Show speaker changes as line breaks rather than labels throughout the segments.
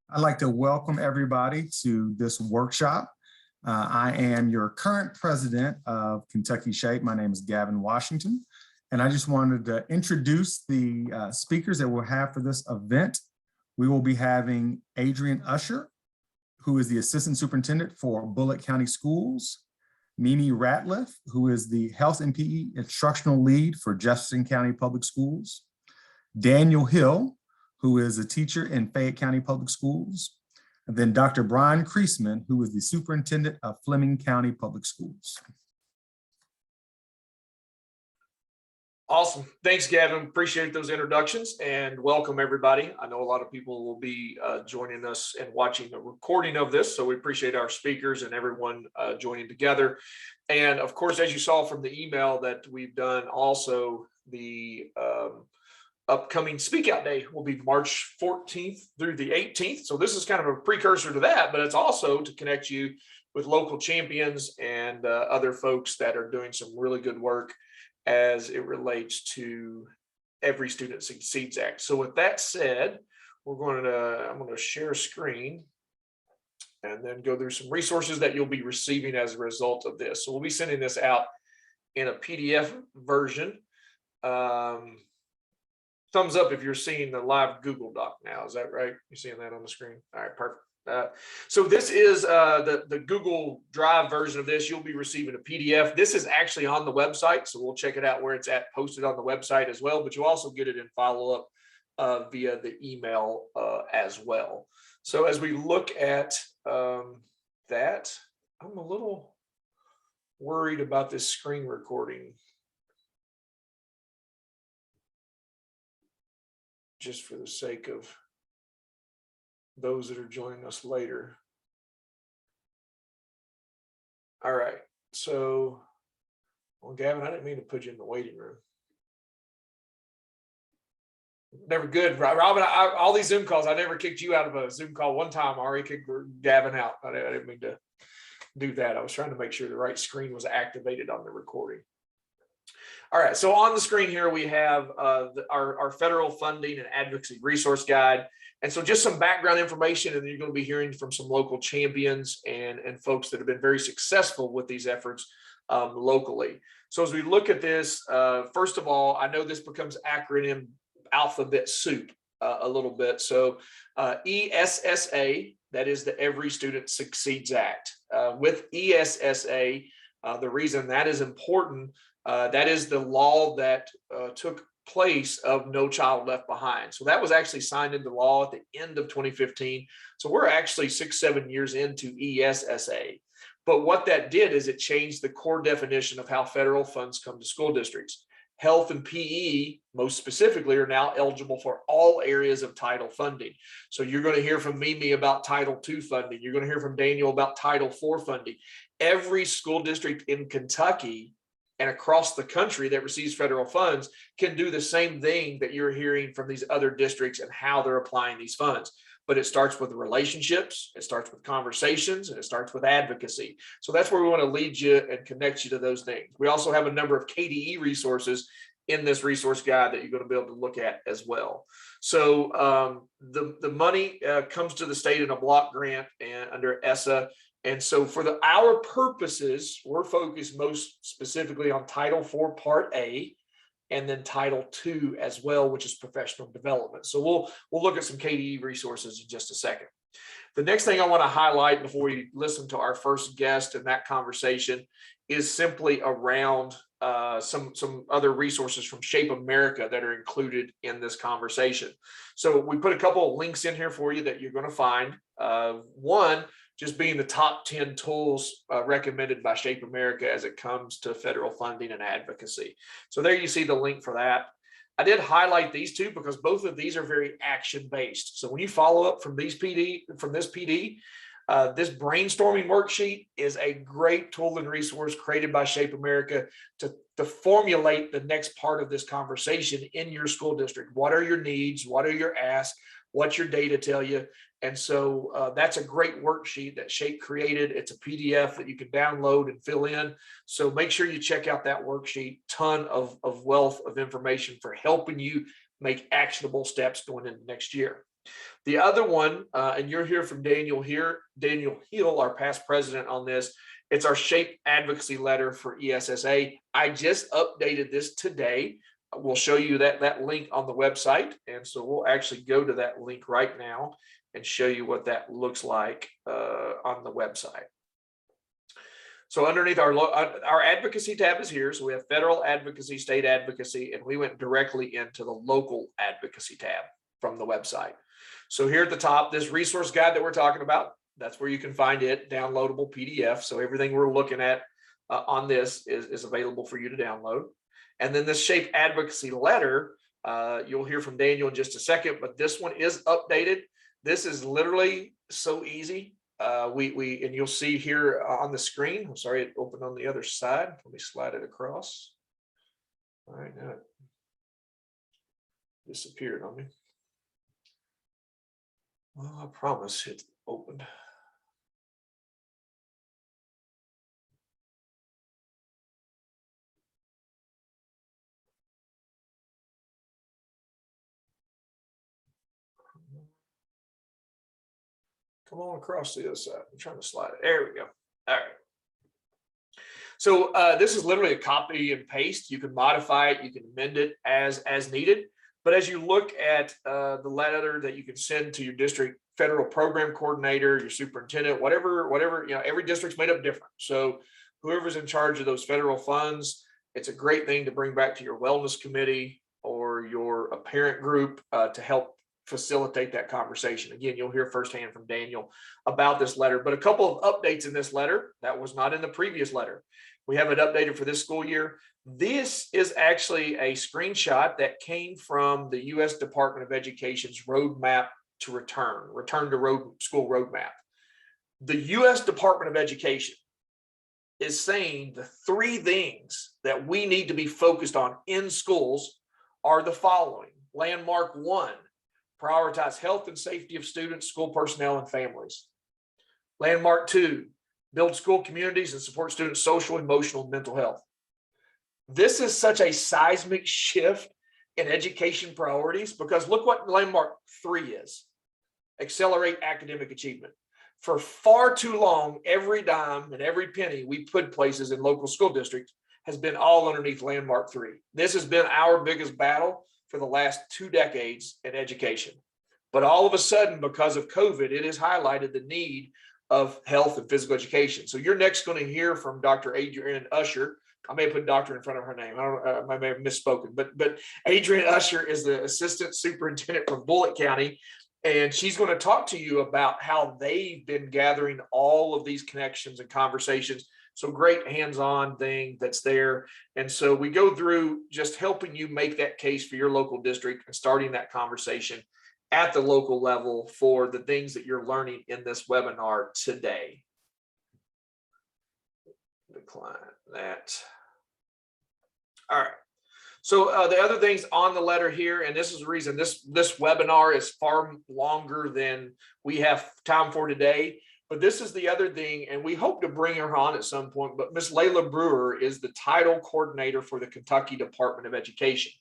I'd like to welcome everybody to this workshop. I am your current president of Kentucky SHAPE. My name is Gavin Washington, and I just wanted to introduce the speakers that we'll have for this event. We will be having Adrienne Usher, who is the Assistant Superintendent for Bullitt County Schools, Mimi Ratliff, who is the Health and PE Instructional Lead for Jefferson County Public Schools, Daniel Hill, who is a teacher in Fayette County Public Schools, and then Dr. Brian Creasman, who is the Superintendent of Fleming County Public Schools.
Awesome. Thanks, Gavin. Appreciate those introductions and welcome everybody. I know a lot of people will be joining us and watching the recording of this, so we appreciate our speakers and everyone joining together. And of course, as you saw from the email that we've done, also the upcoming Speak Out Day will be March 14th through the 18th. So this is kind of a precursor to that, but it's also to connect you with local champions and other folks that are doing some really good work as it relates to Every Student Succeeds Act. So with that said, I'm going to share a screen and then go through some resources that you'll be receiving as a result of this. So we'll be sending this out in a PDF version. Thumbs up if you're seeing the live Google Doc now. Is that right? You're seeing that on the screen? All right, perfect. So this is the Google Drive version of this. You'll be receiving a PDF. This is actually on the website, so we'll check it out where it's at, posted on the website as well, but you'll also get it in follow-up via the email as well. So as we look at that, I'm a little worried about this screen recording. Just for the sake of those that are joining us later. All right, so, well, Gavin, I didn't mean to put you in the waiting room. Never good, Robin. All these Zoom calls, I never kicked you out of a Zoom call. One time, I already kicked Gavin out. I didn't mean to do that. I was trying to make sure the right screen was activated on the recording. All right, so on the screen here, we have our federal funding and advocacy resource guide. And so just some background information, and then you're going to be hearing from some local champions and folks that have been very successful with these efforts locally. So as we look at this, first of all, I know this becomes acronym alphabet soup a little bit. So ESSA, that is the Every Student Succeeds Act. With ESSA, the reason that is important, that is the law that took place of No Child Left Behind. So that was actually signed into law at the end of 2015. So we're actually 6-7 years into ESSA. But what that did is it changed the core definition of how federal funds come to school districts. Health and PE, most specifically, are now eligible for all areas of title funding. So you're going to hear from Mimi about Title II funding. You're going to hear from Daniel about Title IV funding. Every school district in Kentucky and across the country that receives federal funds can do the same thing that you're hearing from these other districts and how they're applying these funds. But it starts with relationships, it starts with conversations, and it starts with advocacy. So that's where we want to lead you and connect you to those things. We also have a number of KDE resources in this resource guide that you're going to be able to look at as well. So the money comes to the state in a block grant and under ESSA. And so for our purposes, we're focused most specifically on Title IV Part A and then Title II as well, which is professional development. So we'll look at some KDE resources in just a second. The next thing I want to highlight before we listen to our first guest in that conversation is simply around some other resources from Shape America that are included in this conversation. So we put a couple of links in here for you that you're going to find. One, just being the top 10 tools recommended by Shape America as it comes to federal funding and advocacy. So there you see the link for that. I did highlight these two because both of these are very action-based. So when you follow up from this PD, this brainstorming worksheet is a great tool and resource created by Shape America to formulate the next part of this conversation in your school district. What are your needs? What are your asks? What's your data tell you? And so that's a great worksheet that Shape created. It's a PDF that you can download and fill in. So make sure you check out that worksheet. Ton of wealth of information for helping you make actionable steps going into next year. The other one, and you'll hear from Daniel Hill, our past president on this. It's our SHAPE advocacy letter for ESSA. I just updated this today. We'll show you that link on the website. And so we'll actually go to that link right now and show you what that looks like on the website. So underneath our advocacy tab is here. So we have federal advocacy, state advocacy, and we went directly into the local advocacy tab from the website. So here at the top, this resource guide that we're talking about, that's where you can find it, downloadable PDF. So everything we're looking at on this is available for you to download. And then this SHAPE advocacy letter, you'll hear from Daniel in just a second, but this one is updated. This is literally so easy. And you'll see here on the screen, I'm sorry, it opened on the other side. Let me slide it across. All right, now it disappeared on me. Well, I promise it opened. Come on across the other side. I'm trying to slide it. There we go. All right. So this is literally a copy and paste. You can modify it. You can amend it as needed. But as you look at the letter that you can send to your district federal program coordinator, your superintendent, whatever, every district's made up different. So whoever's in charge of those federal funds, it's a great thing to bring back to your wellness committee or your parent group to help facilitate that conversation. Again, you'll hear firsthand from Daniel about this letter, but a couple of updates in this letter that was not in the previous letter. We have it updated for this school year. This is actually a screenshot that came from the U.S. Department of Education's roadmap to return to school roadmap. The U.S. Department of Education is saying the three things that we need to be focused on in schools are the following. Landmark 1, prioritize health and safety of students, school personnel, and families. Landmark 2, build school communities and support students' social, emotional, and mental health. This is such a seismic shift in education priorities because look what Landmark 3 is. Accelerate academic achievement. For far too long, every dime and every penny we put places in local school districts has been all underneath Landmark 3. This has been our biggest battle for the last 2 decades in education. But all of a sudden, because of COVID, it has highlighted the need of health and physical education. So you're next going to hear from Dr. Adrienne Usher. I may have put doctor in front of her name. I may have misspoken, but Adrienne Usher is the assistant superintendent from Bullitt County. And she's going to talk to you about how they've been gathering all of these connections and conversations. So great hands-on thing that's there. And so we go through just helping you make that case for your local district and starting that conversation at the local level for the things that you're learning in this webinar today. Decline that. All right. So the other things on the letter here, and this is the reason this webinar is far longer than we have time for today, but this is the other thing, and we hope to bring her on at some point, but Ms. Layla Brewer is the title coordinator for the Kentucky Department of Education.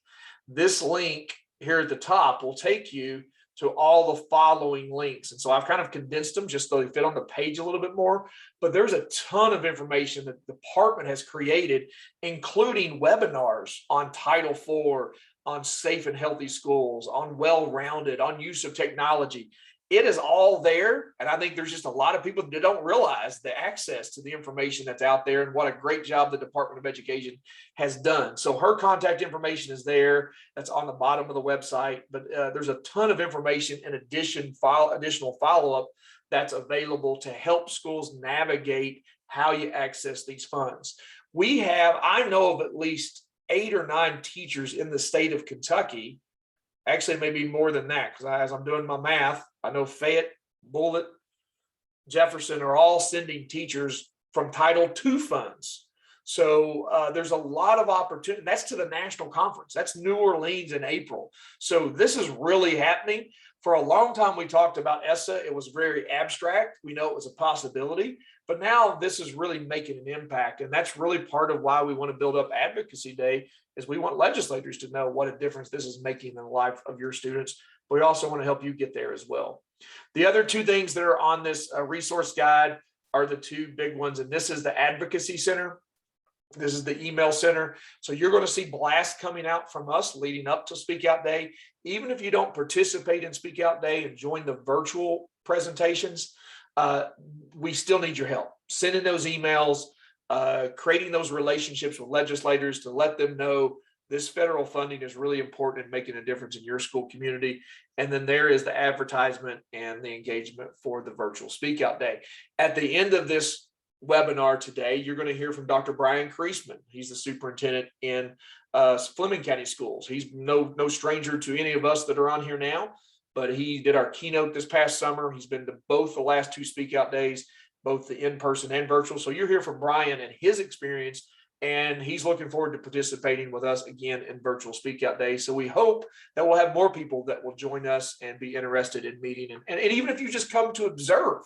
This link here at the top will take you to all the following links. And so I've kind of condensed them just so they fit on the page a little bit more, but there's a ton of information that the department has created, including webinars on Title IV, on safe and healthy schools, on well-rounded, on use of technology. It is all there. And I think there's just a lot of people that don't realize the access to the information that's out there and what a great job the Department of Education has done. So her contact information is there. That's on the bottom of the website, but there's a ton of information in additional follow-up that's available to help schools navigate how you access these funds. I know of at least 8 or 9 teachers in the state of Kentucky. Actually, maybe more than that, because as I'm doing my math, I know Fayette, Bullitt, Jefferson are all sending teachers from Title II funds. So there's a lot of opportunity. That's to the national conference. That's New Orleans in April. So this is really happening. For a long time, we talked about ESSA. It was very abstract. We know it was a possibility, but now this is really making an impact. And that's really part of why we want to build up Advocacy Day, is we want legislators to know what a difference this is making in the life of your students. But we also want to help you get there as well. The other two things that are on this resource guide are the two big ones. And this is the Advocacy Center. This is the email center. So you're going to see blasts coming out from us leading up to Speak Out Day. Even if you don't participate in Speak Out Day and join the virtual presentations, we still need your help. Sending those emails, creating those relationships with legislators to let them know this federal funding is really important in making a difference in your school community. And then there is the advertisement and the engagement for the virtual Speak Out Day. At the end of this webinar today, you're going to hear from Dr. Brian Creasman. He's the superintendent in Fleming County Schools. He's no stranger to any of us that are on here now, but he did our keynote this past summer. He's been to both the last two Speak Out Days, both the in-person and virtual. So you'll hear from Brian and his experience, and he's looking forward to participating with us again in virtual Speak Out Day. So we hope that we'll have more people that will join us and be interested in meeting. And even if you just come to observe,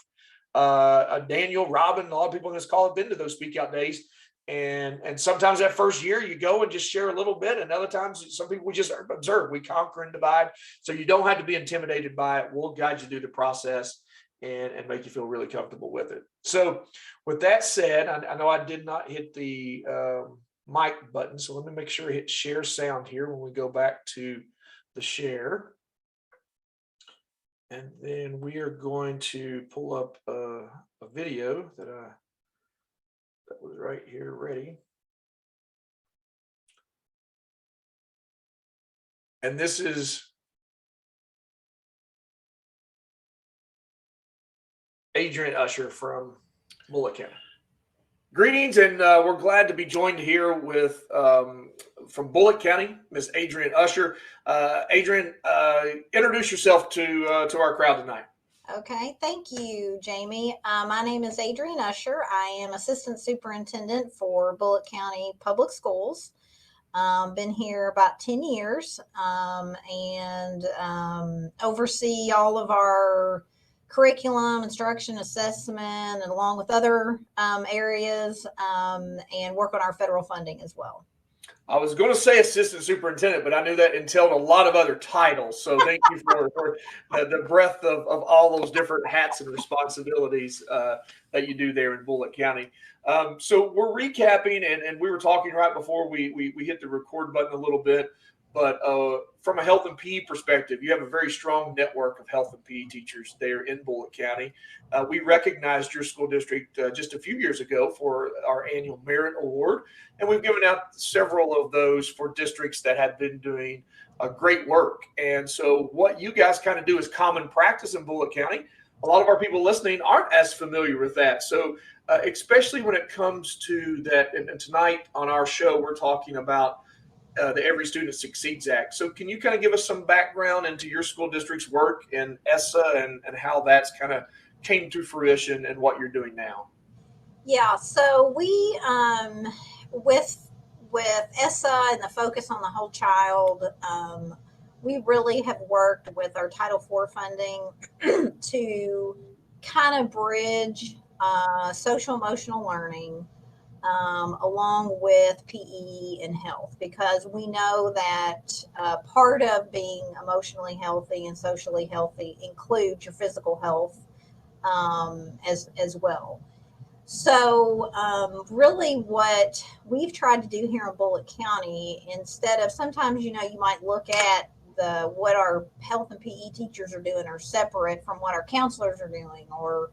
Daniel, Robin, a lot of people in this call have been to those Speak Out Days. And sometimes that first year you go and just share a little bit. And other times, some people we just observe, we conquer and divide. So you don't have to be intimidated by it. We'll guide you through the process and make you feel really comfortable with it. So with that said, I know I did not hit the mic button. So let me make sure I hit share sound here when we go back to the share. And then we are going to pull up a video that was right here ready. And this is Adrienne Usher from Bullitt County. Greetings, and we're glad to be joined here with from Bullitt County, Miss Adrienne Usher. Adrienne, introduce yourself to our crowd tonight.
Okay, thank you, Jamie. My name is Adrienne Usher. I am Assistant Superintendent for Bullitt County Public Schools. Been here about 10 years and oversee all of our curriculum, instruction, assessment, and along with other areas, and work on our federal funding as well.
I was going to say assistant superintendent, but I knew that entailed a lot of other titles. So thank you for the breadth of all those different hats and responsibilities that you do there in Bullitt County. So we're recapping, and we were talking right before we hit the record button a little bit. But from a health and PE perspective, you have a very strong network of health and PE teachers there in Bullitt County. We recognized your school district just a few years ago for our annual merit award, and we've given out several of those for districts that have been doing great work. And so what you guys kind of do is common practice in Bullitt County. A lot of our people listening aren't as familiar with that. So especially when it comes to that, and tonight on our show, we're talking about the Every Student Succeeds Act. So can you kind of give us some background into your school district's work in ESSA and how that's kind of came to fruition and what you're doing now?
Yeah, so we, with ESSA and the focus on the whole child, we really have worked with our Title IV funding to kind of bridge social emotional learning along with PE and health, because we know that part of being emotionally healthy and socially healthy includes your physical health as well. So really what we've tried to do here in Bullitt County, instead of sometimes, you might look at what our health and PE teachers are doing are separate from what our counselors are doing or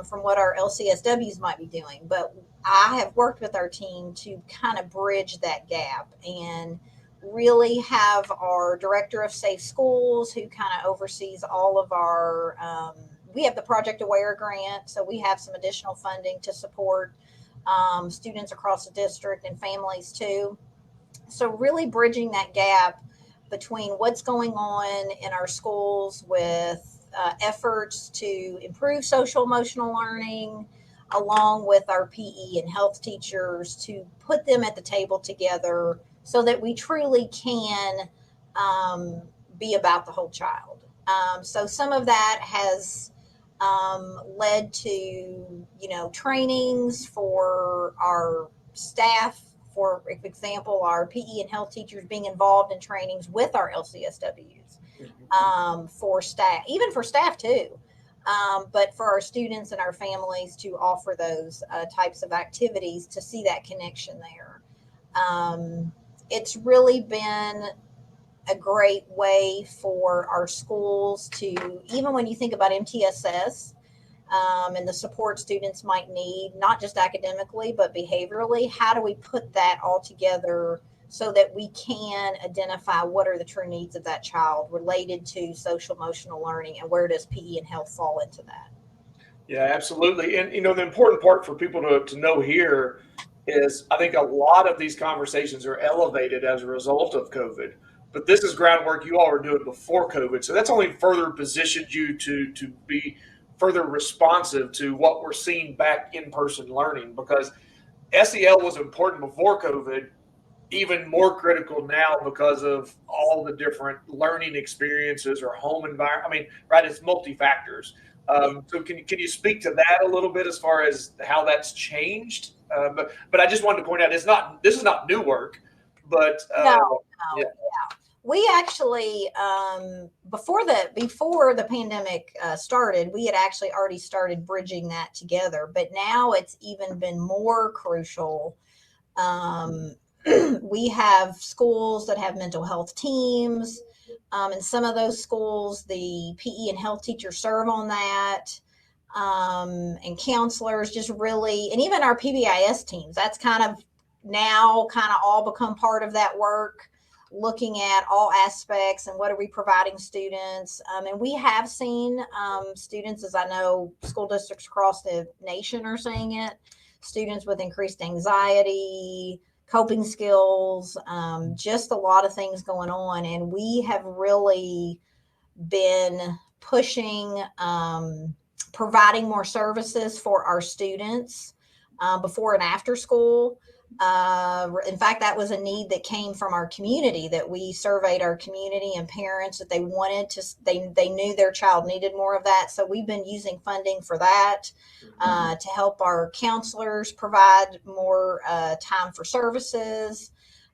from what our LCSWs might be doing. But I have worked with our team to kind of bridge that gap and really have our director of safe schools who kind of oversees all of our, we have the Project Aware grant, so we have some additional funding to support students across the district and families too. So really bridging that gap between what's going on in our schools with efforts to improve social emotional learning, along with our PE and health teachers to put them at the table together so that we truly can be about the whole child. So some of that has led to, trainings for our staff. For example, our PE and health teachers being involved in trainings with our LCSWs, for staff, even for staff too. But for our students and our families to offer those types of activities to see that connection there. It's really been a great way for our schools to, even when you think about MTSS and the support students might need, not just academically, but behaviorally, how do we put that all together so that we can identify what are the true needs of that child related to social emotional learning, and where does PE and health fall into that?
Yeah, absolutely. And, the important part for people to know here is I think a lot of these conversations are elevated as a result of COVID. But this is groundwork you all were doing before COVID. So that's only further positioned you to be further responsive to what we're seeing back in person learning, because SEL was important before COVID, even more critical now because of all the different learning experiences or home environment. I mean, right, it's multifactors. So can you speak to that a little bit as far as how that's changed? But I just wanted to point out, this is not new work, but
No.
yeah.
We actually, before the pandemic started, we had actually already started bridging that together. But now it's even been more crucial. We have schools that have mental health teams. In some of those schools, the PE and health teachers serve on that. And counselors just really, and even our PBIS teams, that's kind of all become part of that work, looking at all aspects and what are we providing students. And we have seen students, as I know school districts across the nation are saying it, students with increased anxiety, coping skills, just a lot of things going on. And we have really been pushing, providing more services for our students before and after school. In fact, that was a need that came from our community, that we surveyed our community and parents that they wanted to, they knew their child needed more of that. So we've been using funding for that to help our counselors provide more time for services.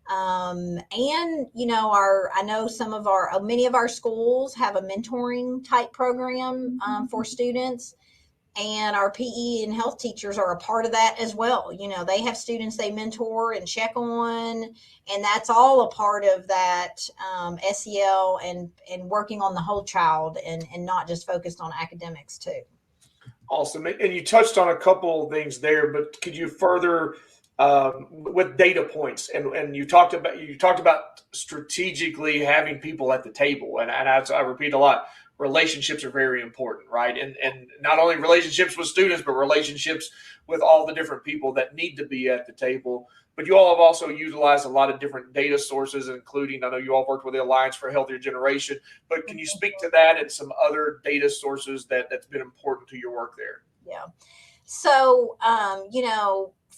And, I know many of our schools have a mentoring type program for students. And our PE and health teachers are a part of that as well. They have students they mentor and check on, and that's all a part of that SEL and working on the whole child and not just focused on academics too.
Awesome. And you touched on a couple of things there, but could you further with data points? And you talked about strategically having people at the table, and I repeat a lot. Relationships are very important, right? And not only relationships with students, but relationships with all the different people that need to be at the table. But you all have also utilized a lot of different data sources, including, I know you all worked with the Alliance for a Healthier Generation, but can you speak to that and some other data sources that's been important to your work there?
Yeah. So,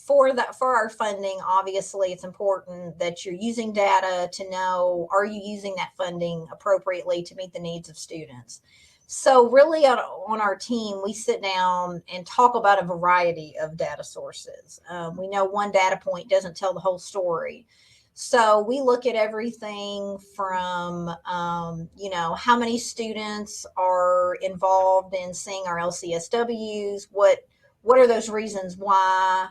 for our funding, obviously it's important that you're using data to know, are you using that funding appropriately to meet the needs of students? So really on our team, we sit down and talk about a variety of data sources. We know one data point doesn't tell the whole story. So we look at everything from, how many students are involved in seeing our LCSWs, what are those reasons why?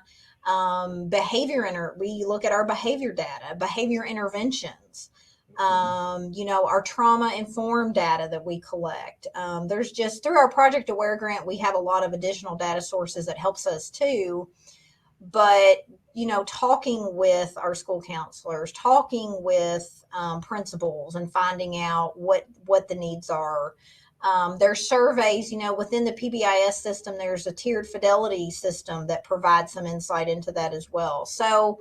We look at our behavior data, behavior interventions, our trauma informed data that we collect. There's just, through our Project Aware grant, we have a lot of additional data sources that helps us too. But, talking with our school counselors, talking with principals and finding out what the needs are. There's surveys, within the PBIS system, there's a tiered fidelity system that provides some insight into that as well. So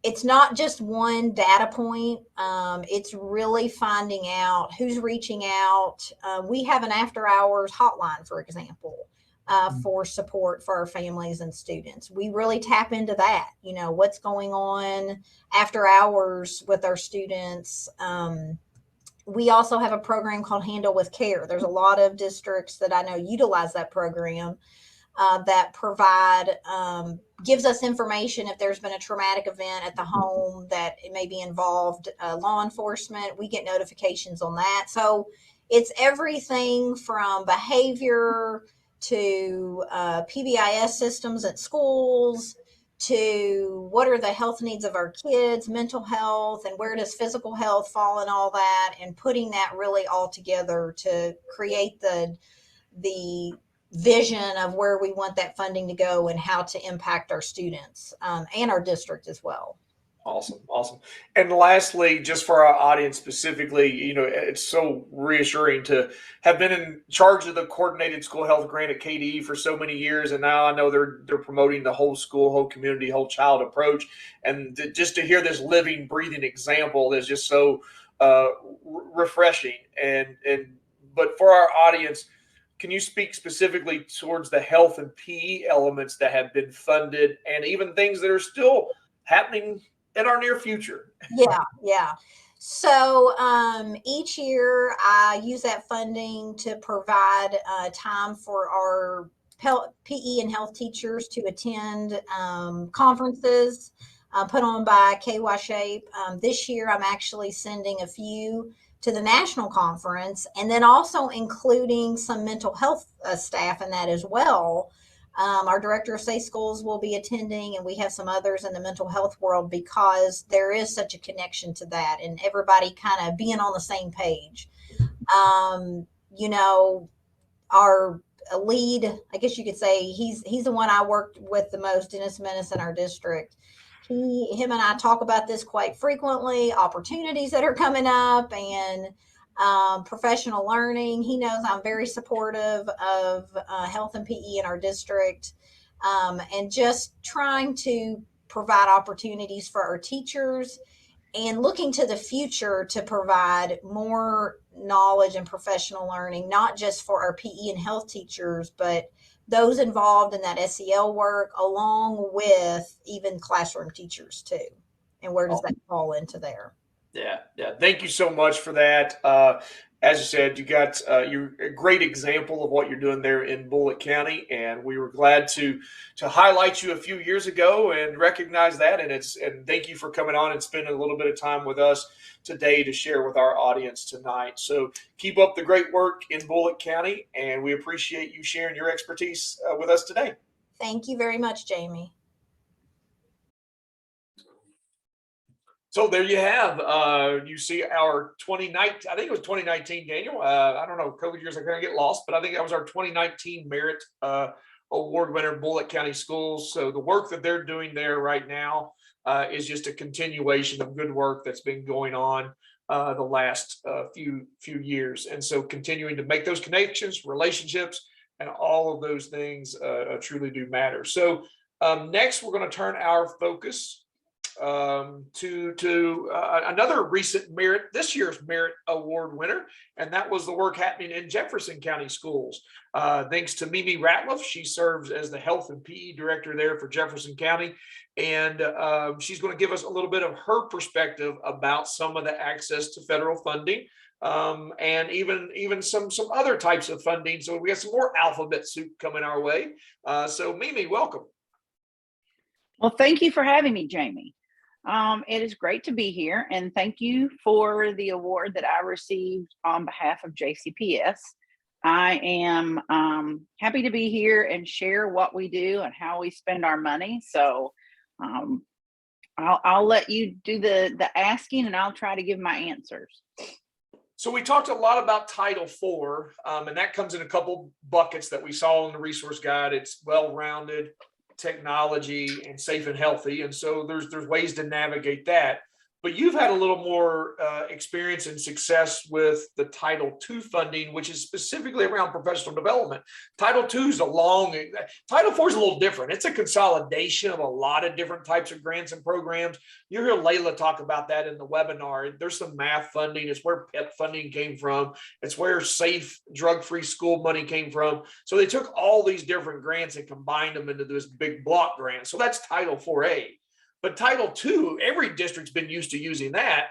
it's not just one data point. It's really finding out who's reaching out. We have an after hours hotline, for example. for support for our families and students. We really tap into that, what's going on after hours with our students. We also have a program called Handle with Care. There's a lot of districts that I know utilize that program that provide, gives us information if there's been a traumatic event at the home that it may be involved law enforcement. We get notifications on that. So it's everything from behavior to PBIS systems at schools, to what are the health needs of our kids, mental health, and where does physical health fall in all that, and putting that really all together to create the vision of where we want that funding to go and how to impact our students and our district as well.
Awesome. Awesome. And lastly, just for our audience specifically, it's so reassuring to have been in charge of the coordinated school health grant at KDE for so many years. And now I know they're promoting the whole school, whole community, whole child approach. And just to hear this living, breathing example is just so refreshing. But for our audience, can you speak specifically towards the health and PE elements that have been funded and even things that are still happening in our near future?
Yeah. So each year I use that funding to provide time for our PE and health teachers to attend conferences put on by KYSHAPE. This year I'm actually sending a few to the national conference, and then also including some mental health staff in that as well. Our director of safe schools will be attending, and we have some others in the mental health world because there is such a connection to that and everybody kind of being on the same page. Our lead, I guess you could say, he's the one I worked with the most, Dennis Menace, in our district. Him and I talk about this quite frequently, opportunities that are coming up and professional learning. He knows I'm very supportive of health and PE in our district, and just trying to provide opportunities for our teachers and looking to the future to provide more knowledge and professional learning, not just for our PE and health teachers, but those involved in that SEL work, along with even classroom teachers too. And where does that fall into there?
Yeah. Thank you so much for that. As you said, you're a great example of what you're doing there in Bullitt County, and we were glad to highlight you a few years ago and recognize that. And thank you for coming on and spending a little bit of time with us today to share with our audience tonight. So keep up the great work in Bullitt County, and we appreciate you sharing your expertise with us today.
Thank you very much, Jamie.
So there you have, you see our 2019, I think it was 2019, Daniel. I don't know, COVID years, I kind of get lost, but I think that was our 2019 Merit Award winner, Bullitt County Schools. So the work that they're doing there right now is just a continuation of good work that's been going on the last few years. And so continuing to make those connections, relationships, and all of those things truly do matter. So next, we're going to turn our focus to another recent this year's Merit Award winner, and that was the work happening in Jefferson County Schools. Thanks to Mimi Ratliff, she serves as the Health and PE Director there for Jefferson County, and she's going to give us a little bit of her perspective about some of the access to federal funding, and even some other types of funding. So we got some more alphabet soup coming our way. So Mimi, welcome.
Well, thank you for having me, Jamie. It is great to be here, and thank you for the award that I received on behalf of JCPS. I am happy to be here and share what we do and how we spend our money. So I'll let you do the asking, and I'll try to give my answers.
So we talked a lot about Title IV, and that comes in a couple buckets that we saw in the resource guide. It's well-rounded, technology, and safe and healthy. And so there's ways to navigate that. but you've had a little more experience and success with the Title II funding, which is specifically around professional development. Title II is Title IV is a little different. It's a consolidation of a lot of different types of grants and programs. You hear Layla talk about that in the webinar. There's some math funding. It's where PEP funding came from. It's where safe drug-free school money came from. So they took all these different grants and combined them into this big block grant. So that's Title IV-A. But Title II, every district's been used to using that.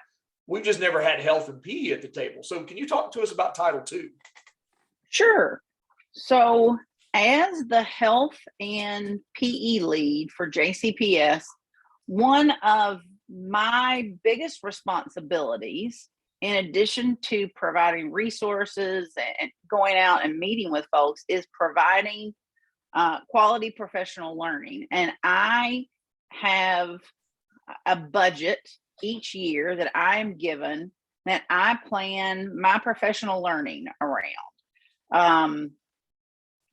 We've just never had health and PE at the table. So can you talk to us about Title II?
Sure. So as the health and PE lead for JCPS, one of my biggest responsibilities, in addition to providing resources and going out and meeting with folks, is providing quality professional learning. And I have a budget each year that I am given that I plan my professional learning around.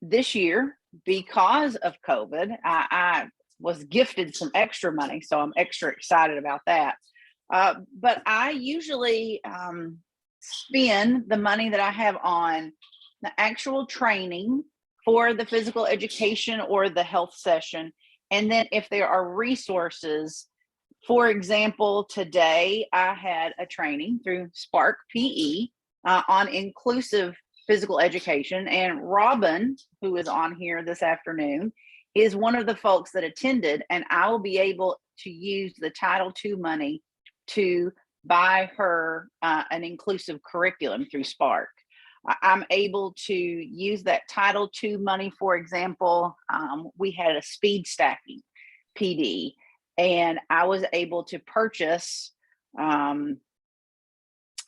This year, because of COVID, I was gifted some extra money, so I'm extra excited about that. But I usually spend the money that I have on the actual training for the physical education or the health session. And then if there are resources, for example, today I had a training through Spark PE on inclusive physical education. And Robin, who is on here this afternoon, is one of the folks that attended, and I will be able to use the Title II money to buy her an inclusive curriculum through Spark. I'm able to use that Title II money. For example, we had a speed stacking PD, and I was able to purchase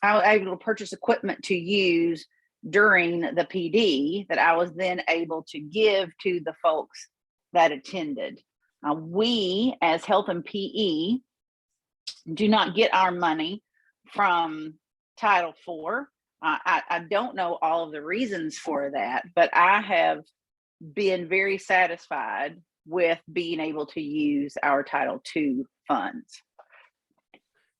equipment to use during the PD that I was then able to give to the folks that attended. We, as health and PE, do not get our money from Title IV. I don't know all of the reasons for that, but I have been very satisfied with being able to use our Title II funds.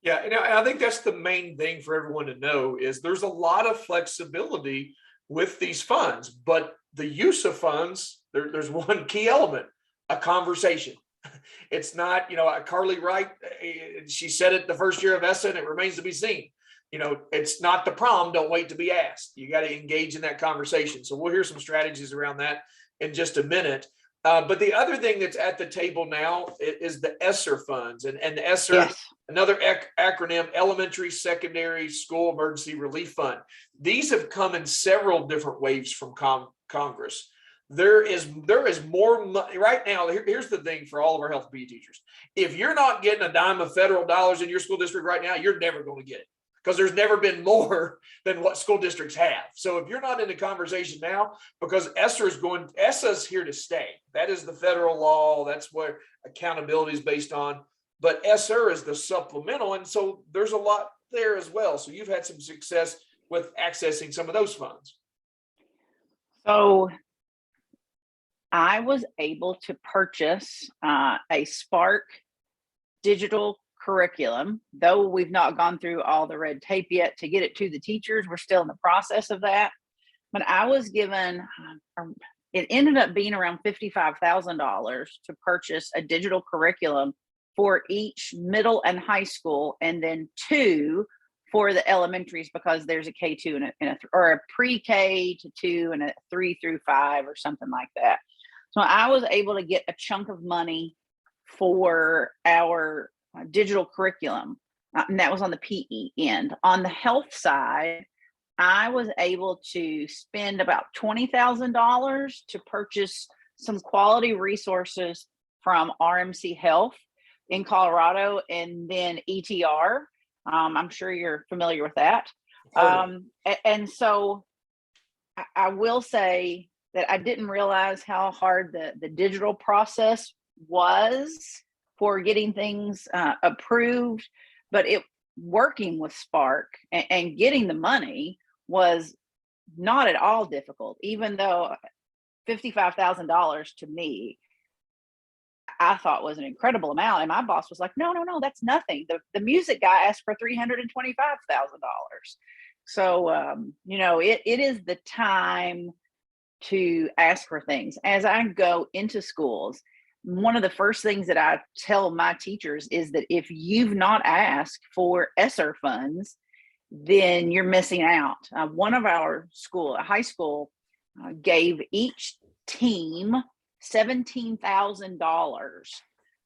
Yeah, and I think that's the main thing for everyone to know is there's a lot of flexibility with these funds, but the use of funds, there's one key element, a conversation. It's not, Carly Wright, she said it the first year of ESSA, and it remains to be seen. It's not the prom, don't wait to be asked. You got to engage in that conversation. So we'll hear some strategies around that in just a minute. But the other thing that's at the table now is the ESSA funds, and the ESSA, yes, another acronym, Elementary Secondary School Emergency Relief Fund. These have come in several different waves from Congress. There is more money right now. Here's the thing for all of our health PE teachers. If you're not getting a dime of federal dollars in your school district right now, you're never going to get it, because there's never been more than what school districts have. So if you're not in the conversation now, because ESSA's here to stay. That is the federal law. That's where accountability is based on. But ESSA is the supplemental. And so there's a lot there as well. So you've had some success with accessing some of those funds.
So I was able to purchase a Spark digital curriculum, though we've not gone through all the red tape yet to get it to the teachers. We're still in the process of that. But I was given, it ended up being around $55,000 to purchase a digital curriculum for each middle and high school, and then 2 for the elementaries, because there's a K2 or a pre-K to 2 and a 3 through 5 or something like that. So I was able to get a chunk of money for our digital curriculum, and that was on the PE end. On the health side, I was able to spend about $20,000 to purchase some quality resources from RMC Health in Colorado, and then ETR. I'm sure you're familiar with that. And so I will say that I didn't realize how hard the digital process was for getting things approved, but working with Spark and getting the money was not at all difficult, even though $55,000 to me, I thought was an incredible amount. And my boss was like, no, that's nothing. The music guy asked for $325,000. So, you know, it is the time to ask for things. As I go into schools, one of the first things that I tell my teachers is that if you've not asked for ESSA funds, then you're missing out. One of our high school, gave each team $17,000.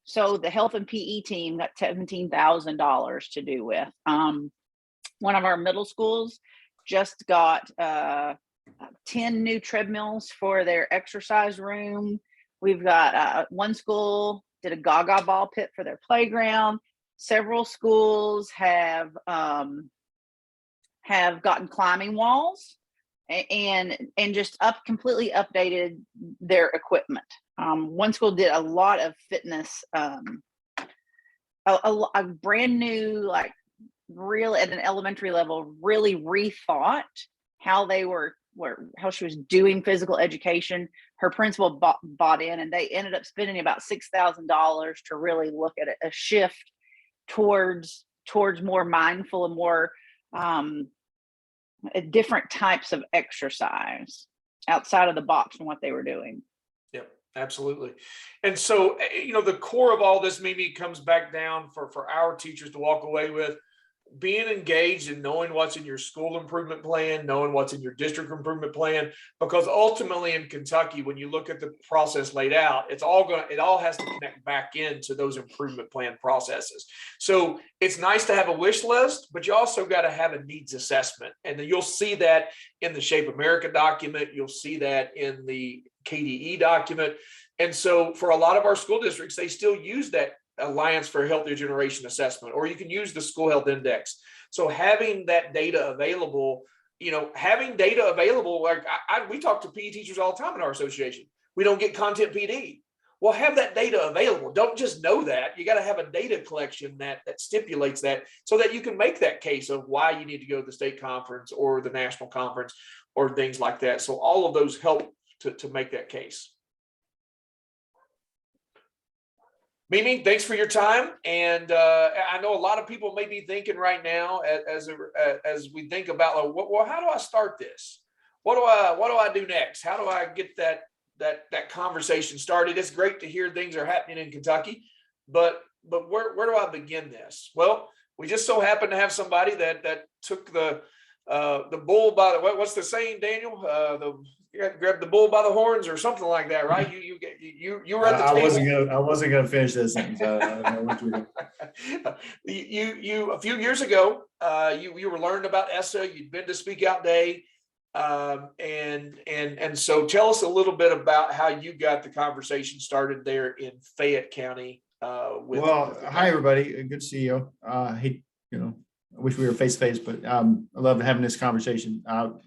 So the health and PE team got $17,000 to do with. One of our middle schools just got 10 new treadmills for their exercise room. We've got one school did a gaga ball pit for their playground. Several schools have gotten climbing walls and just completely updated their equipment. One school did a lot of fitness, a brand new, like real at an elementary level, really rethought how they how she was doing physical education. Her principal bought in, and they ended up spending about $6,000 to really look at a shift towards more mindful and more different types of exercise outside of the box from what they were doing.
Yep, absolutely. And so, you know, the core of all this, Mimi, comes back down for our teachers to walk away with being engaged and knowing what's in your school improvement plan, knowing what's in your district improvement plan, because ultimately in Kentucky, when you look at the process laid out, it all has to connect back into those improvement plan processes. So it's nice to have a wish list, but you also got to have a needs assessment. And you'll see that in the Shape America document. You'll see that in the KDE document. And so for a lot of our school districts, they still use that Alliance for Healthier Generation assessment, or you can use the school health index. So having that data available, you know, like we talk to PE teachers all the time in our association. We don't get content PD. Well, have that data available. Don't just know that. You got to have a data collection that stipulates that, so that you can make that case of why you need to go to the state conference or the national conference or things like that. So all of those help to make that case. Mimi, thanks for your time. And I know a lot of people may be thinking right now, as we think about, well, how do I start this? What do I do next? How do I get that conversation started? It's great to hear things are happening in Kentucky, but where do I begin this? Well, we just so happen to have somebody that took the bull by the, what's the saying, Daniel? You got to grab the bull by the horns or something like that, right? You were at the table.
I wasn't gonna finish this sentence.
You a few years ago, you were learning about ESSA. You'd been to Speak Out Day, and so tell us a little bit about how you got the conversation started there in Fayette County.
Hi everybody, good to see you. I wish we were face to face, but I love having this conversation.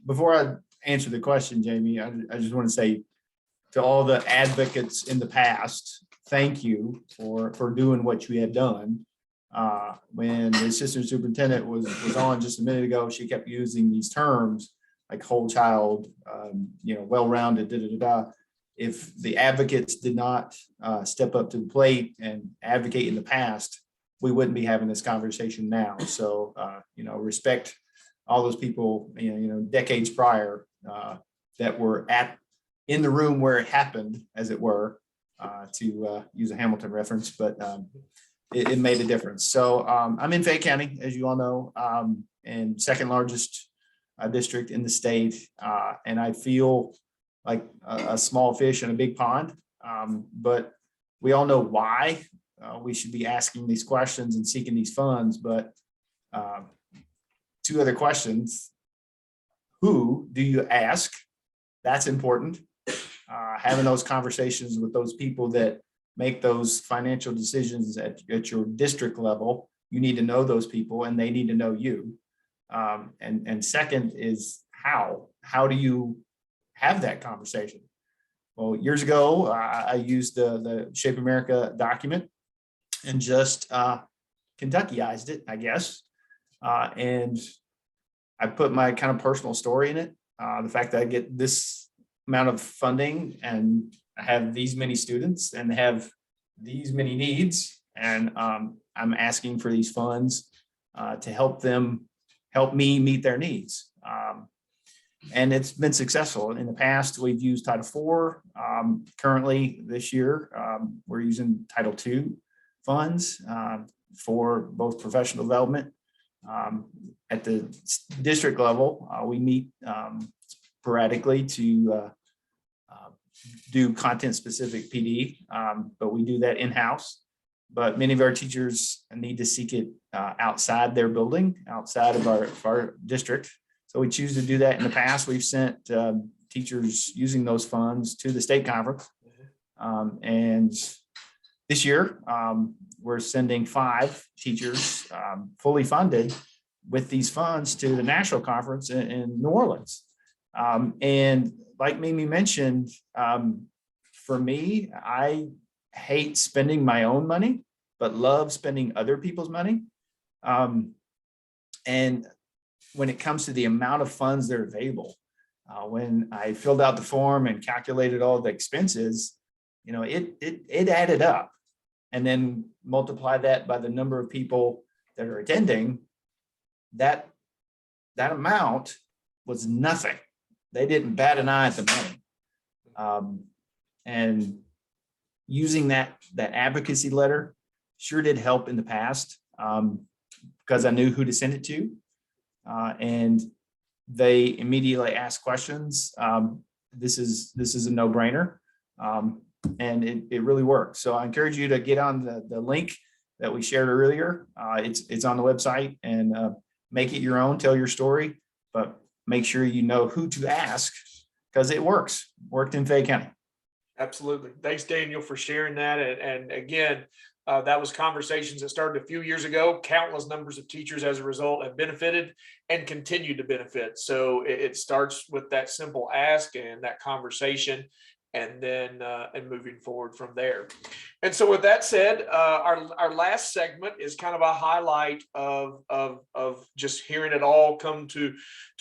Before I answer the question, Jamie, I just want to say to all the advocates in the past, thank you for doing what you have done. When the assistant superintendent was on just a minute ago, she kept using these terms like whole child, well-rounded, If the advocates did not step up to the plate and advocate in the past, we wouldn't be having this conversation now. So, respect all those people, decades prior that were in the room where it happened, as it were, to use a Hamilton reference, but it made a difference. So I'm in Fayette County, as you all know, and second largest district in the state. And I feel like a small fish in a big pond, but we all know why we should be asking these questions and seeking these funds. But two other questions. Who do you ask? That's important. Having those conversations with those people that make those financial decisions at your district level, you need to know those people and they need to know you. And second is how do you have that conversation? Well, years ago, I used the Shape America document and just Kentuckyized it, I guess. And I put my kind of personal story in it. The fact that I get this amount of funding and I have these many students and have these many needs, and I'm asking for these funds to help me meet their needs. And it's been successful. In the past, we've used Title IV. Currently, this year, we're using Title II funds for both professional development. At the district level, we meet sporadically to do content-specific PD, but we do that in-house. But many of our teachers need to seek it outside their building, outside of our district. So we choose to do that. In the past, we've sent teachers using those funds to the state conference. And this year, we're sending 5 teachers fully funded with these funds to the national conference in New Orleans. And like Mimi mentioned, for me, I hate spending my own money, but love spending other people's money. And when it comes to the amount of funds that are available, when I filled out the form and calculated all the expenses, it added up. And then multiply that by the number of people that are attending, that amount was nothing. They didn't bat an eye at the money. And using that advocacy letter sure did help in the past, because I knew who to send it to. And they immediately asked questions. This is a no-brainer. And it really works. So I encourage you to get on the link that we shared earlier. It's on the website, and make it your own, tell your story, but make sure you know who to ask, because it worked in Fayette County.
Absolutely. Thanks, Daniel, for sharing that. And again, that was conversations that started a few years ago. Countless numbers of teachers as a result have benefited and continue to benefit. So it starts with that simple ask and that conversation, and then and moving forward from there. And so with that said, our last segment is kind of a highlight of just hearing it all come to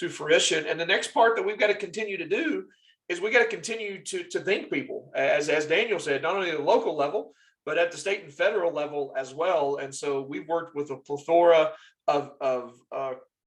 fruition. And the next part that we've got to continue to do is we got to continue to thank people, as Daniel said, not only at the local level, but at the state and federal level as well. And so we've worked with a plethora of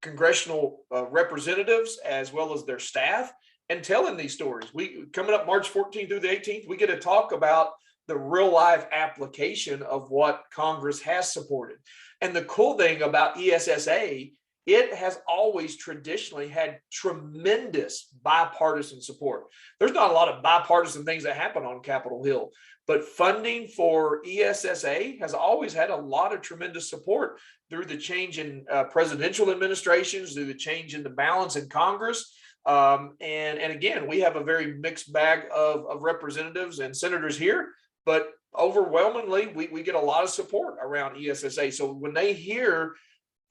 congressional representatives, as well as their staff, and telling these stories. We coming up March 14th through the 18th, we get to talk about the real life application of what Congress has supported. And the cool thing about ESSA, it has always traditionally had tremendous bipartisan support. There's not a lot of bipartisan things that happen on Capitol Hill, but funding for ESSA has always had a lot of tremendous support through the change in presidential administrations, through the change in the balance in Congress. And again, we have a very mixed bag of representatives and senators here, but overwhelmingly, we get a lot of support around ESSA. So when they hear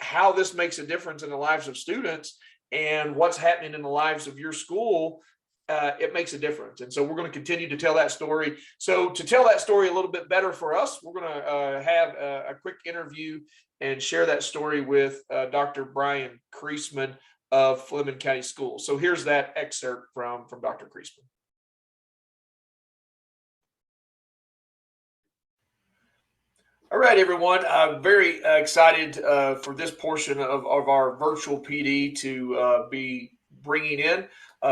how this makes a difference in the lives of students and what's happening in the lives of your school, it makes a difference. And so we're going to continue to tell that story. So to tell that story a little bit better for us, we're going to have a quick interview and share that story with Dr. Brian Creasman of Fleming County Schools. So here's that excerpt from Dr. Creasman. All right, everyone. I'm very excited for this portion of our virtual PD to be bringing in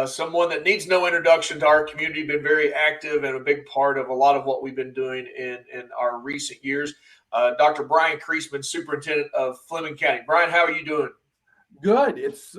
someone that needs no introduction to our community, been very active and a big part of a lot of what we've been doing in our recent years. Dr. Brian Creasman, Superintendent of Fleming County. Brian, how are you doing?
Good. It's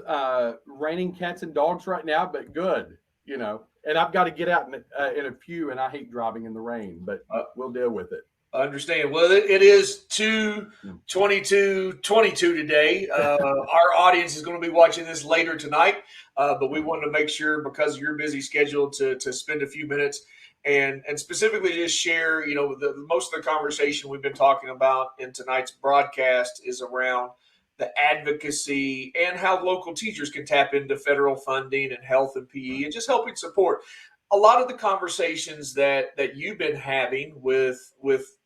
raining cats and dogs right now, but good, and I've got to get out in a few, and I hate driving in the rain, but we'll deal with it.
I understand. Well, it is 2/22/22 today. Our audience is going to be watching this later tonight, but we wanted to make sure, because of your busy schedule, to spend a few minutes and specifically just share, most of the conversation we've been talking about in tonight's broadcast is around the advocacy and how local teachers can tap into federal funding and health and PE and just helping support. A lot of the conversations that you've been having with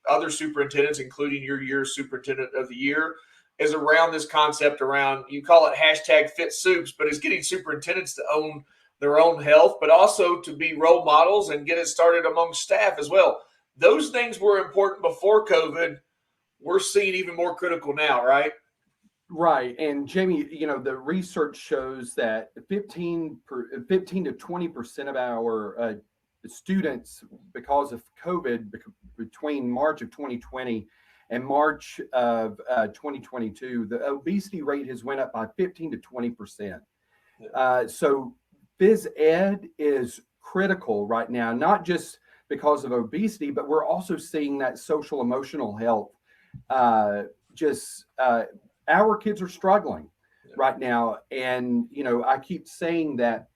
other superintendents, including your superintendent of the year, is around this concept around, you call it #FitSoups, but it's getting superintendents to own their own health, but also to be role models and get it started among staff as well. those things were important before COVID. We're seeing even more critical now, right?
Right. And Jamie, the research shows that 15 to 20% of our students, because of COVID, between March of 2020 and March of 2022, the obesity rate has went up by 15 to 20%. So phys ed is critical right now, not just because of obesity, but we're also seeing that social emotional health. Our kids are struggling right now. And, I keep saying that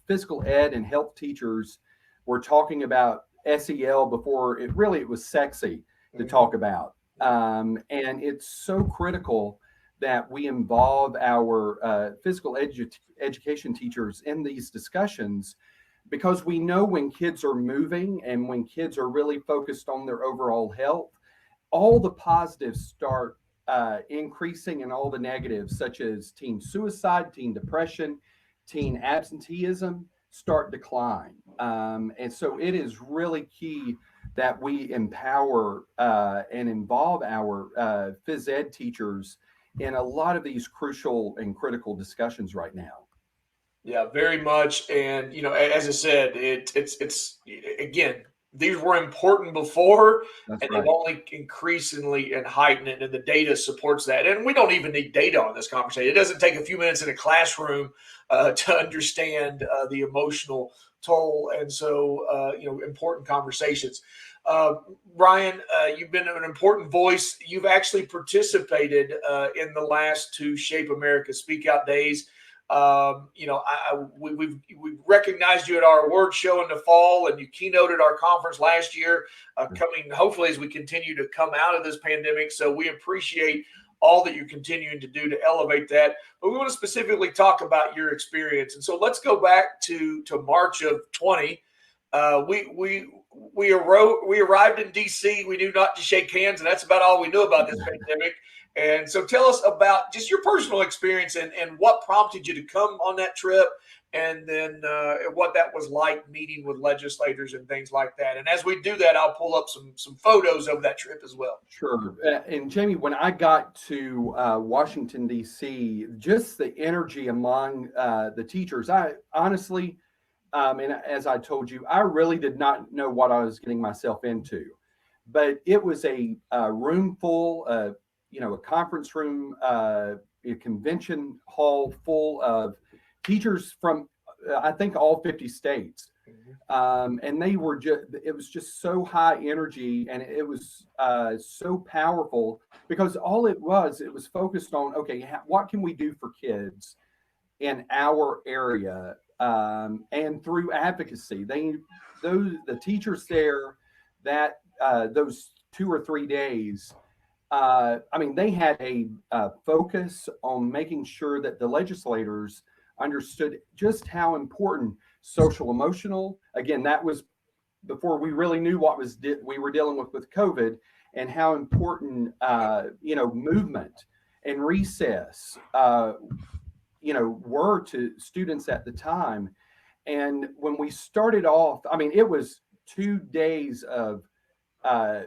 physical ed and health teachers were talking about SEL before it was sexy to talk about. And it's so critical that we involve our physical education teachers in these discussions, because we know when kids are moving and when kids are really focused on their overall health, all the positives start increasing and all the negatives, such as teen suicide, teen depression, teen absenteeism, start decline. And so it is really key that we empower and involve our phys ed teachers in a lot of these crucial and critical discussions right now.
Yeah, very much. And, as I said, it's again, these were important before,
That's
and
right.
they've only increasingly and heightened it, and the data supports that. And we don't even need data on this conversation. It doesn't take a few minutes in a classroom to understand the emotional toll. And so, important conversations. Brian, you've been an important voice. You've actually participated in the last two Shape America Speak Out days. We've recognized you at our award show in the fall, and you keynoted our conference last year, coming hopefully as we continue to come out of this pandemic. So we appreciate all that you're continuing to do to elevate that. But we want to specifically talk about your experience. And so let's go back to March of 20. We arrived in DC. We knew not to shake hands, and that's about all we knew about this pandemic. And so tell us about just your personal experience and what prompted you to come on that trip, and then what that was like meeting with legislators and things like that. And as we do that, I'll pull up some photos of that trip as well.
Sure. And Jamie, when I got to Washington, D.C., just the energy among the teachers, I honestly, and as I told you, I really did not know what I was getting myself into. But it was a room full of, a conference room, a convention hall full of teachers from, I think, all 50 states. And they were it was just so high energy, and it was so powerful, because all it was focused on, okay, what can we do for kids in our area, and through advocacy. The teachers there, that those 2 or 3 days, they had a focus on making sure that the legislators understood just how important social emotional, again, that was before we really knew what we were dealing with COVID, and how important movement and recess were to students at the time. And when we started off, it was 2 days of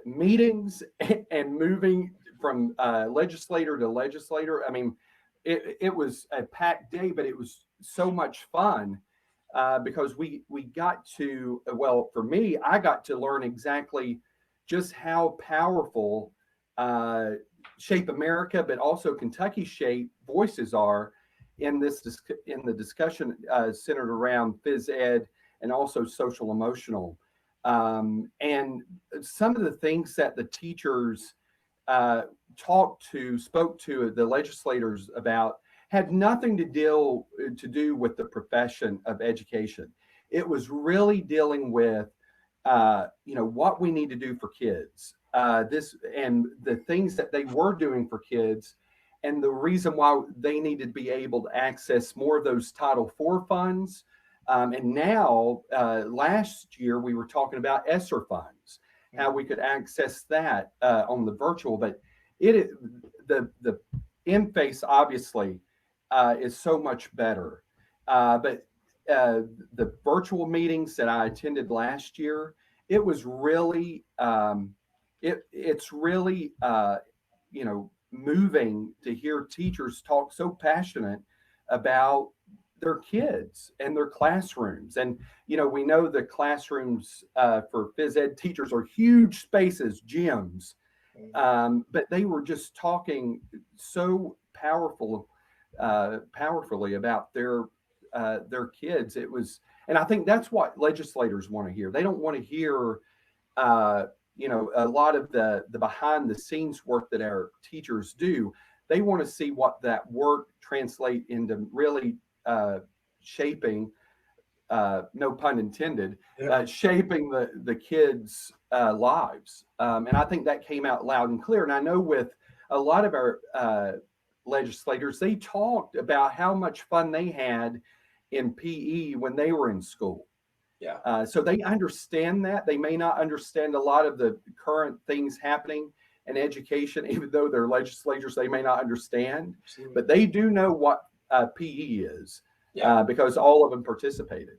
meetings and moving from legislator to legislator. It was a packed day, but it was so much fun because we got to, well, for me, I got to learn exactly just how powerful Shape America, but also Kentucky Shape voices are in the discussion centered around phys ed and also social emotional. And some of the things that the teachers spoke to the legislators about had nothing to do with the profession of education. It was really dealing with, what we need to do for kids, and the things that they were doing for kids, and the reason why they needed to be able to access more of those Title IV funds. And now, last year, we were talking about ESSA funds, how we could access that on the virtual. But the in-face, obviously, is so much better. But the virtual meetings that I attended last year, it was really, it's really, you know, moving to hear teachers talk so passionate about their kids and their classrooms. And, you know, we know the classrooms for phys ed teachers are huge spaces, gyms, but they were just talking so powerfully about their kids. It was, and I think that's what legislators want to hear. They don't want to hear, you know, a lot of the behind the scenes work that our teachers do. They want to see what that work translate into really shaping, no pun intended, shaping the kids' lives. And I think that came out loud and clear. And I know with a lot of our legislators, they talked about how much fun they had in PE when they were in school.
Yeah.
So they understand that. They may not understand a lot of the current things happening in education, even though they're legislators, they may not understand, but they do know what PE is, because all of them participated.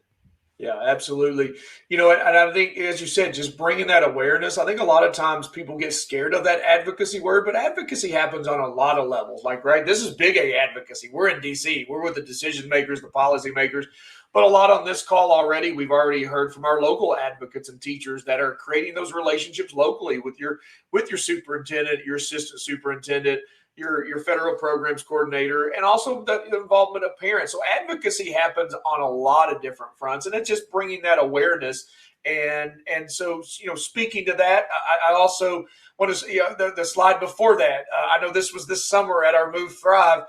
Yeah, absolutely. You know, and I think, as you said, just bringing that awareness. I think a lot of times people get scared of that advocacy word, but advocacy happens on a lot of levels. Like, right, this is big A advocacy. We're in DC. We're with the decision makers, the policy makers, but a lot on this call already. We've already heard from our local advocates and teachers that are creating those relationships locally with your superintendent, your assistant superintendent, your federal programs coordinator, and also the involvement of parents. So advocacy happens on a lot of different fronts, and it's just bringing that awareness. And so, you know, speaking to that, I also want to, you know, the slide before that. I know this was this summer at our Move Thrive.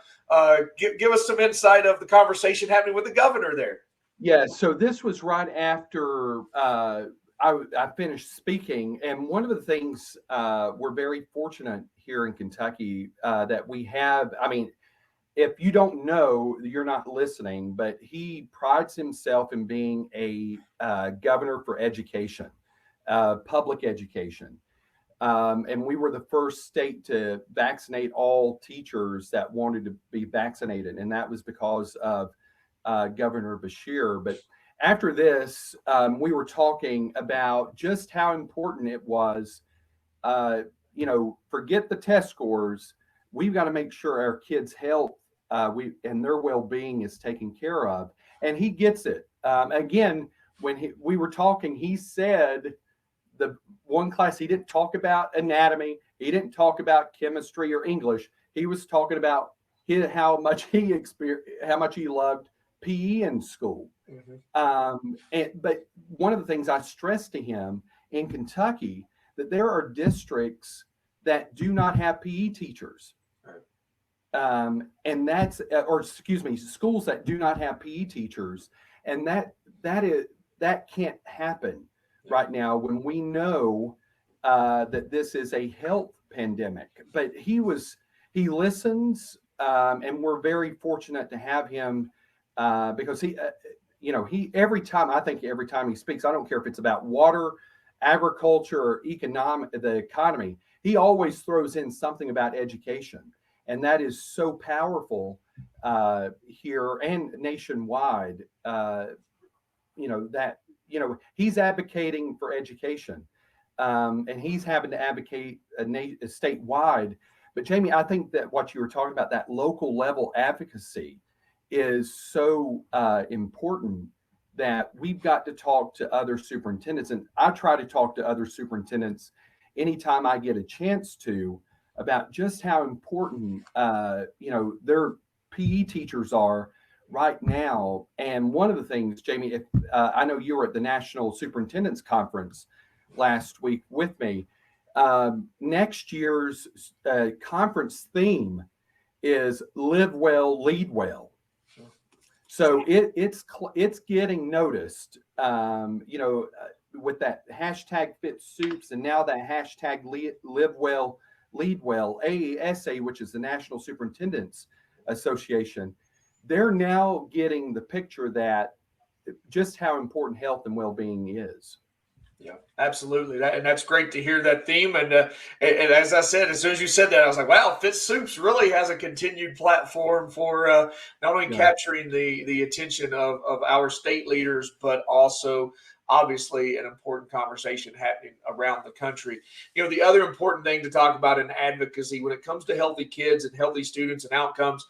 Give us some insight of the conversation happening with the governor there.
Yeah, so this was right after I finished speaking, and one of the things we're very fortunate here in Kentucky that we have. I mean, if you don't know, you're not listening, but he prides himself in being a governor for education, public education. And we were the first state to vaccinate all teachers that wanted to be vaccinated, and that was because of Governor Bashir. But after this, we were talking about just how important it was. You know, forget the test scores. We've got to make sure our kids' health and their well-being is taken care of. And he gets it. Again, when we were talking, he said the one class, he didn't talk about anatomy. He didn't talk about chemistry or English. He was talking about how much he loved PE in school. But one of the things I stressed to him in Kentucky, that there are districts that do not have PE teachers. And that's, or excuse me, schools that do not have PE teachers. And that can't happen right now when we know that this is a health pandemic. But he listens, and we're very fortunate to have him because he, you know, every time he speaks, I don't care if it's about water, agriculture, or the economy, he always throws in something about education. And that is so powerful here and nationwide, you know, that, you know, he's advocating for education, and he's having to advocate statewide. But Jamie, I think that what you were talking about, that local level advocacy, is so important that we've got to talk to other superintendents. And I try to talk to other superintendents anytime I get a chance to, about just how important, you know, their PE teachers are right now. And one of the things, Jamie, if I know you were at the National Superintendents Conference last week with me, next year's conference theme is Live Well, Lead Well. So it's getting noticed, you know, with that hashtag Fit Soups, and now that hashtag Live Well, Lead Well, AESA, which is the National Superintendents Association. They're now getting the picture that just how important health and well-being is.
Yeah, absolutely. And that's great to hear that theme. And as I said, as soon as you said that, I was like, wow, Fit Soups really has a continued platform for not only capturing the attention of our state leaders, but also obviously an important conversation happening around the country. The other important thing to talk about in advocacy when it comes to healthy kids and healthy students and outcomes,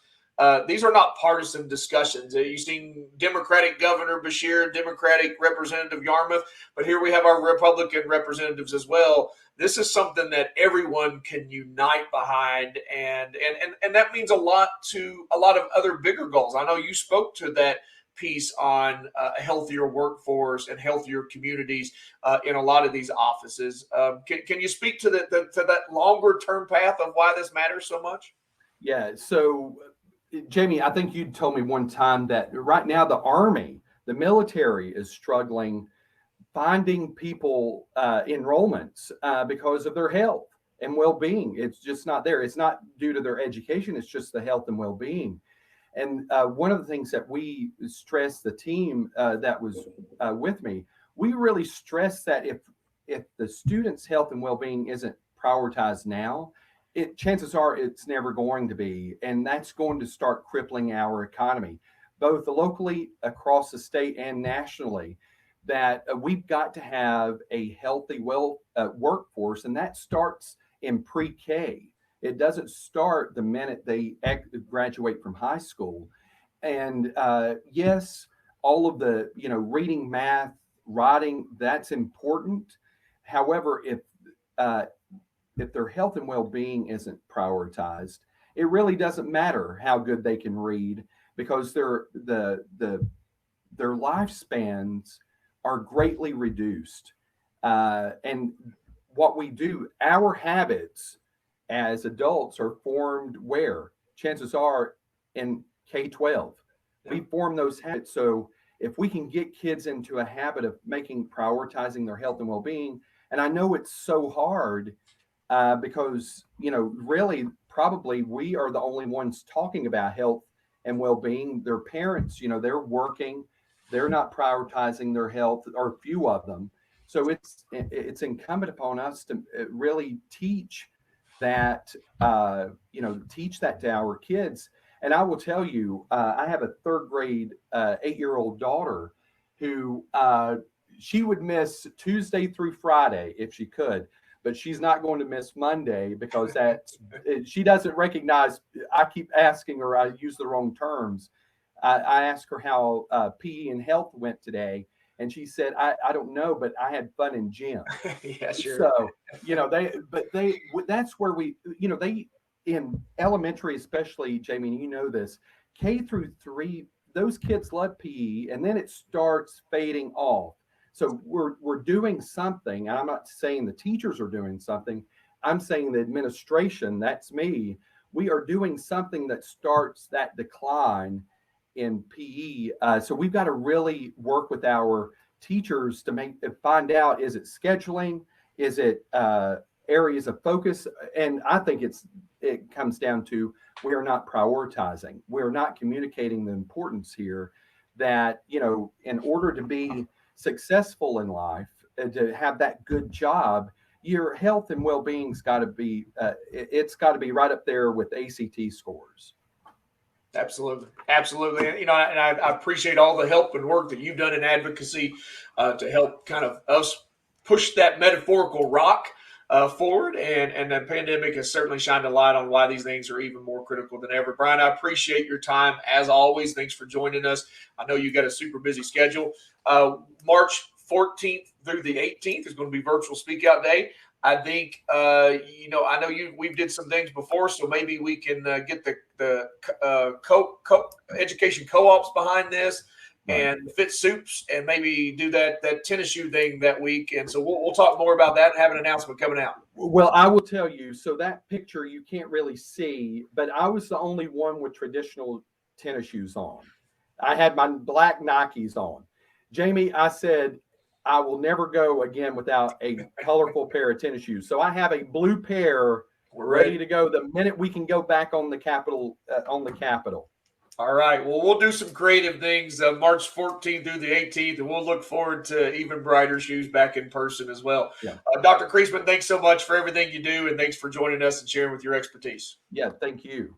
these are not partisan discussions. You've seen Democratic Governor Bashir, Democratic Representative Yarmouth, but here we have our Republican representatives as well. This is something that everyone can unite behind, and that means a lot to a lot of other bigger goals. I know you spoke to that piece on a healthier workforce and healthier communities in a lot of these offices. Can you speak to that longer term path of why this matters so much?
Yeah. So, Jamie, I think you told me one time that right now the Army, the military is struggling finding people enrollments because of their health and well-being. It's just not there. It's not due to their education. It's just the health and well-being. And one of the things that we stress, the team that was with me, we really stress that if the students' health and well-being isn't prioritized now, chances are it's never going to be. And that's going to start crippling our economy, both locally, across the state, and nationally. That we've got to have a healthy, workforce, and that starts in pre-K. It doesn't start the minute they graduate from high school. And yes, all of the reading, math, writing, that's important. However, if their health and well-being isn't prioritized, it really doesn't matter how good they can read, because their lifespans are greatly reduced. And what we do, our habits as adults are formed where? Chances are in K-12.
Yeah.
We form those habits. So if we can get kids into a habit of prioritizing their health and well-being, and I know it's so hard because, really probably we are the only ones talking about health and well-being. Their parents, they're working, they're not prioritizing their health, or few of them. So it's incumbent upon us to really teach that, teach that to our kids. And I will tell you, I have a third grade 8-year-old daughter who she would miss Tuesday through Friday if she could, but she's not going to miss Monday because she doesn't recognize. I keep asking her, I use the wrong terms. I asked her how PE and health went today, and she said, I don't know, but I had fun in gym.
Yeah, sure.
So, that's where they, in elementary, especially, Jamie, you know this, K through 3, those kids love PE, and then it starts fading off. So we're doing something, and I'm not saying the teachers are doing something. I'm saying the administration, that's me, we are doing something that starts that decline in PE. So we've got to really work with our teachers to find out, is it scheduling? Is it areas of focus? And I think it comes down to, we are not prioritizing. We're not communicating the importance here that, in order to be successful in life, to have that good job, your health and well-being's got to be, it's got to be right up there with ACT scores.
Absolutely. And I appreciate all the help and work that you've done in advocacy to help kind of us push that metaphorical rock forward. And the pandemic has certainly shined a light on why these things are even more critical than ever. Brian, I appreciate your time as always. Thanks for joining us. I know you got a super busy schedule. March 14th through the 18th is going to be Virtual Speak Out Day. I think, I know we did some things before, so maybe we can get the education co-ops behind this, and Fit Soups, and maybe do that tennis shoe thing that week. And so we'll talk more about that and have an announcement coming out.
Well, I will tell you, so that picture you can't really see, but I was the only one with traditional tennis shoes on. I had my black Nikes on. Jamie, I said, I will never go again without a colorful pair of tennis shoes. So I have a blue pair ready to go the minute we can go back on the Capitol.
All right. Well, we'll do some creative things March 14th through the 18th, and we'll look forward to even brighter shoes back in person as well.
Yeah.
Dr. Creasman, thanks so much for everything you do, and thanks for joining us and sharing with your expertise.
Yeah, thank you.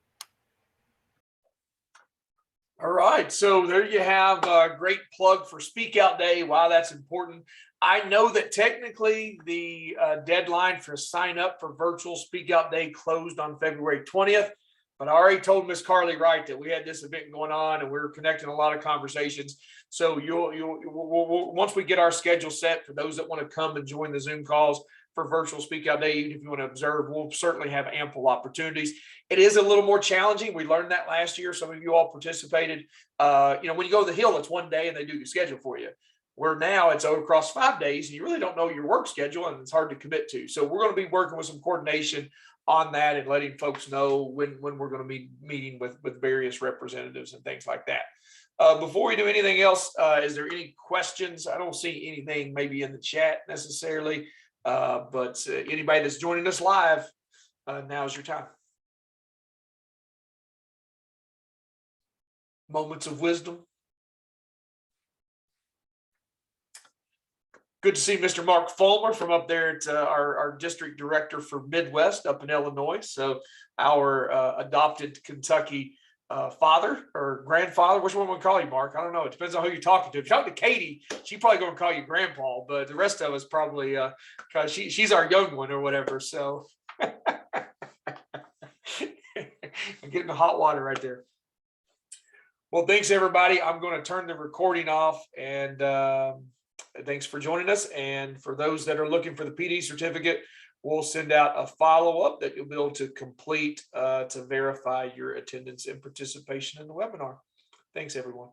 All right. So there you have a great plug for Speak Out Day, why that's important. I know that technically the deadline for sign up for virtual Speak Out Day closed on February 20th. But I already told Miss Carly Wright that we had this event going on and we were connecting a lot of conversations. So we'll once we get our schedule set for those that want to come and join the Zoom calls for virtual Speak Out Day, even if you want to observe, we'll certainly have ample opportunities. It is a little more challenging. We learned that last year. Some of you all participated. When you go to the Hill, it's one day and they do the schedule for you. Where now it's across 5 days and you really don't know your work schedule and it's hard to commit to. So we're going to be working with some coordination on that and letting folks know when we're going to be meeting with various representatives and things like that. Before we do anything else, is there any questions? I don't see anything maybe in the chat necessarily, but anybody that's joining us live, now's your time. Moments of wisdom. Good to see Mr. Mark Fulmer from up there at our district director for Midwest up in Illinois. So our adopted Kentucky father or grandfather, which one would call you, Mark? I don't know. It depends on who you're talking to. If you're talking to Katie, she's probably going to call you grandpa, but the rest of us probably, because she's our young one or whatever. So I'm getting the hot water right there. Well, thanks everybody. I'm going to turn the recording off and thanks for joining us. And for those that are looking for the PD certificate, we'll send out a follow-up that you'll be able to complete to verify your attendance and participation in the webinar. Thanks, everyone.